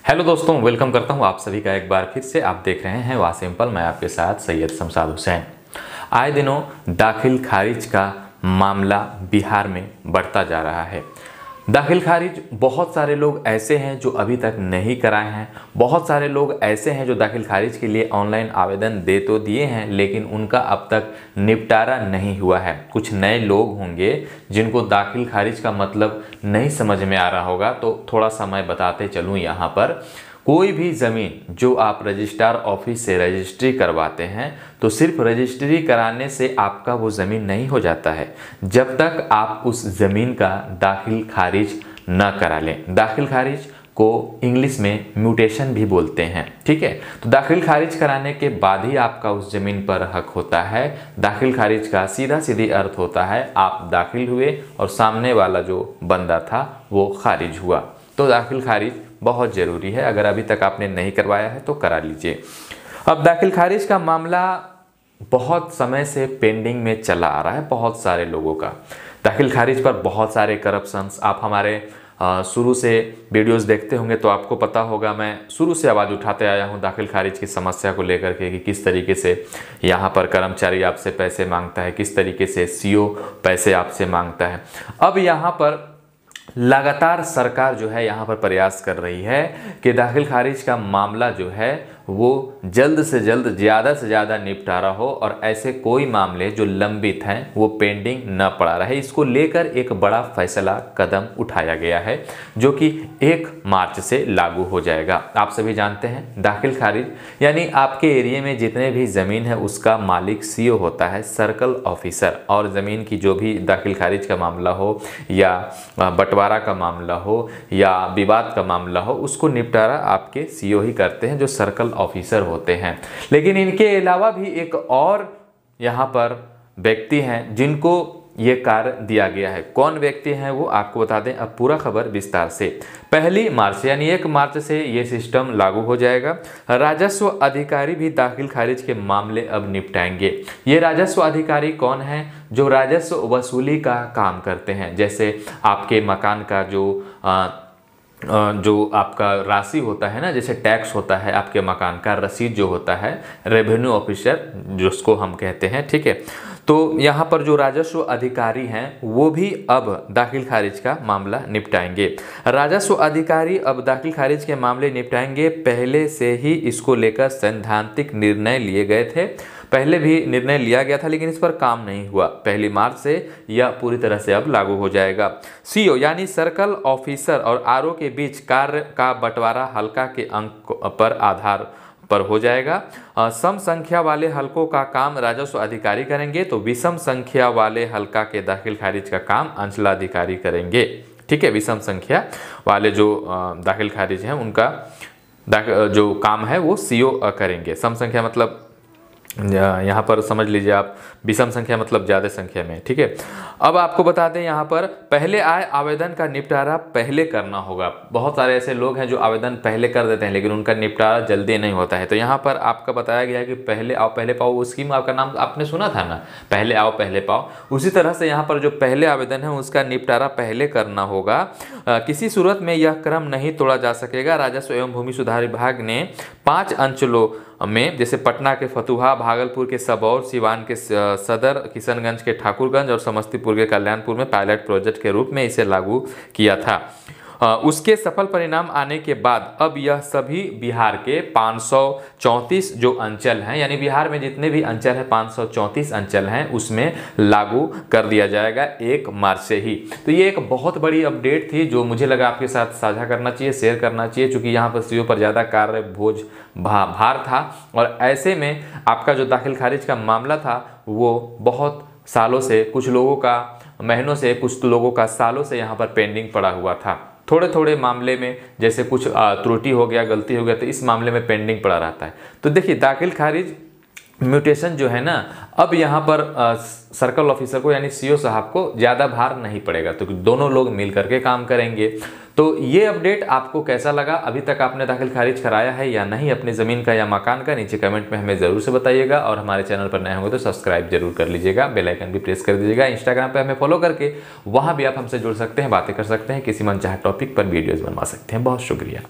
Hello दोस्तों, welcome करता हूं आप सभी का एक बार फिर से। आप देख रहे हैं वाह सिंपल। मैं आपके साथ सैयद शमशाद हुसैन। आए दिनों दाखिल खारिज का मामला बिहार में बढ़ता जा रहा है। दाखिल खारिज बहुत सारे लोग ऐसे हैं जो अभी तक नहीं कराए हैं। बहुत सारे लोग ऐसे हैं जो दाखिल खारिज के लिए ऑनलाइन आवेदन दे तो दिए हैं, लेकिन उनका अब तक निपटारा नहीं हुआ है। कुछ नए लोग होंगे जिनको दाखिल खारिज का मतलब नहीं समझ में आ रहा होगा, तो थोड़ा सा मैं बताते चलूँ। यहाँ पर कोई भी ज़मीन जो आप रजिस्ट्रार ऑफिस से रजिस्ट्री करवाते हैं, तो सिर्फ रजिस्ट्री कराने से आपका वो ज़मीन नहीं हो जाता है जब तक आप उस ज़मीन का दाखिल खारिज न करा लें। दाखिल खारिज को इंग्लिश में म्यूटेशन भी बोलते हैं, ठीक है। तो दाखिल खारिज कराने के बाद ही आपका उस ज़मीन पर हक होता है। दाखिल खारिज का सीधा सीधी अर्थ होता है आप दाखिल हुए और सामने वाला जो बंदा था वो खारिज हुआ। तो दाखिल खारिज बहुत ज़रूरी है। अगर अभी तक आपने नहीं करवाया है तो करा लीजिए। अब दाखिल खारिज का मामला बहुत समय से पेंडिंग में चला आ रहा है। बहुत सारे लोगों का दाखिल खारिज पर बहुत सारे करप्शंस। आप हमारे शुरू से वीडियोस देखते होंगे तो आपको पता होगा, मैं शुरू से आवाज़ उठाते आया हूं दाखिल खारिज की समस्या को लेकर के कि किस तरीके से यहां पर कर्मचारी आपसे पैसे मांगता है, किस तरीके से सीओ पैसे आपसे मांगता है। अब यहां पर लगातार सरकार जो है यहाँ पर प्रयास कर रही है कि दाखिल खारिज का मामला जो है वो जल्द से जल्द ज़्यादा से ज़्यादा निपटारा हो और ऐसे कोई मामले जो लंबित हैं वो पेंडिंग न पड़ा रहे। इसको लेकर एक बड़ा फैसला कदम उठाया गया है जो कि 1 मार्च से लागू हो जाएगा। आप सभी जानते हैं दाखिल खारिज यानी आपके एरिया में जितने भी ज़मीन है उसका मालिक सीओ होता है, सर्कल ऑफिसर। और ज़मीन की जो भी दाखिल खारिज का मामला हो या बंटवारा का मामला हो या विवाद का मामला हो, उसको निपटारा आपके सीओ ही करते हैं जो सर्कल ऑफिसर होते हैं। लेकिन इनके अलावा भी एक और यहाँ पर व्यक्ति हैं जिनको ये कार्य दिया गया है। कौन व्यक्ति हैं वो आपको बता दें। अब पूरा खबर विस्तार से। 1 मार्च यानी 1 मार्च से ये सिस्टम लागू हो जाएगा। राजस्व अधिकारी भी दाखिल खारिज के मामले अब निपटाएंगे। ये राजस्व अधिकारी कौन है? जो राजस्व वसूली का काम करते हैं। जैसे आपके मकान का जो आपका राशि होता है ना, जैसे टैक्स होता है आपके मकान का, रसीद जो होता है, रेवेन्यू ऑफिसर जिसको हम कहते हैं, ठीक है। तो यहाँ पर जो राजस्व अधिकारी हैं वो भी अब दाखिल खारिज का मामला निपटाएंगे। राजस्व अधिकारी अब दाखिल खारिज के मामले निपटाएंगे। पहले से ही इसको लेकर सैद्धांतिक निर्णय लिए गए थे। पहले भी निर्णय लिया गया था लेकिन इस पर काम नहीं हुआ। 1 मार्च से यह पूरी तरह से अब लागू हो जाएगा। सीओ यानी सर्कल ऑफिसर और आरओ के बीच कार्य का बंटवारा हल्का के अंक पर आधार पर हो जाएगा। सम संख्या वाले हलकों का काम राजस्व अधिकारी करेंगे, तो विषम संख्या वाले हलका के दाखिल खारिज का काम अंचलाधिकारी करेंगे, ठीक है। विषम संख्या वाले जो दाखिल खारिज हैं उनका जो काम है वो सीओ करेंगे। सम संख्या मतलब यहाँ पर समझ लीजिए आप, विषम संख्या मतलब ज़्यादा संख्या में, ठीक है। अब आपको बता दें यहाँ पर पहले आए आवेदन का निपटारा पहले करना होगा। बहुत सारे ऐसे लोग हैं जो आवेदन पहले कर देते हैं लेकिन उनका निपटारा जल्दी नहीं होता है। तो यहाँ पर आपका बताया गया है कि पहले आओ पहले पाओ। वो स्कीम आपका नाम आपने सुना था ना, पहले आओ पहले पाओ। उसी तरह से यहाँ पर जो पहले आवेदन है उसका निपटारा पहले करना होगा। किसी सूरत में यह क्रम नहीं तोड़ा जा सकेगा। राजस्व एवं भूमि सुधार विभाग ने 5 अंचलों में, जैसे पटना के फतुहा, भागलपुर के सबौर, सिवान के सदर, किशनगंज के ठाकुरगंज और समस्तीपुर के कल्याणपुर में पायलट प्रोजेक्ट के रूप में इसे लागू किया था। उसके सफल परिणाम आने के बाद अब यह सभी बिहार के 534 जो अंचल हैं, यानी बिहार में जितने भी अंचल हैं 534 अंचल हैं, उसमें लागू कर दिया जाएगा 1 मार्च से ही। तो ये एक बहुत बड़ी अपडेट थी जो मुझे लगा आपके साथ साझा करना चाहिए, शेयर करना चाहिए, क्योंकि यहाँ पर सीओ पर ज़्यादा कार्य बोझ भार था और ऐसे में आपका जो दाखिल खारिज का मामला था वो बहुत सालों से, कुछ लोगों का महीनों से, कुछ लोगों का सालों से यहाँ पर पेंडिंग पड़ा हुआ था। थोड़े थोड़े मामले में जैसे कुछ त्रुटि हो गया, गलती हो गया, तो इस मामले में पेंडिंग पड़ा रहता है। तो देखिए दाखिल खारिज म्यूटेशन जो है ना, अब यहाँ पर सर्कल ऑफिसर को यानी सीओ साहब को ज़्यादा भार नहीं पड़ेगा, तो दोनों लोग मिल करके काम करेंगे। तो ये अपडेट आपको कैसा लगा? अभी तक आपने दाखिल खारिज कराया है या नहीं अपनी ज़मीन का या मकान का? नीचे कमेंट में हमें ज़रूर से बताइएगा और हमारे चैनल पर नए होंगे तो सब्सक्राइब जरूर कर लीजिएगा, बेल आइकन भी प्रेस कर दीजिएगा। इंस्टाग्राम पर हमें फॉलो करके वहाँ भी आप हमसे जुड़ सकते हैं, बातें कर सकते हैं, किसी मनचाहे टॉपिक पर वीडियोज़ बनवा सकते हैं। बहुत शुक्रिया।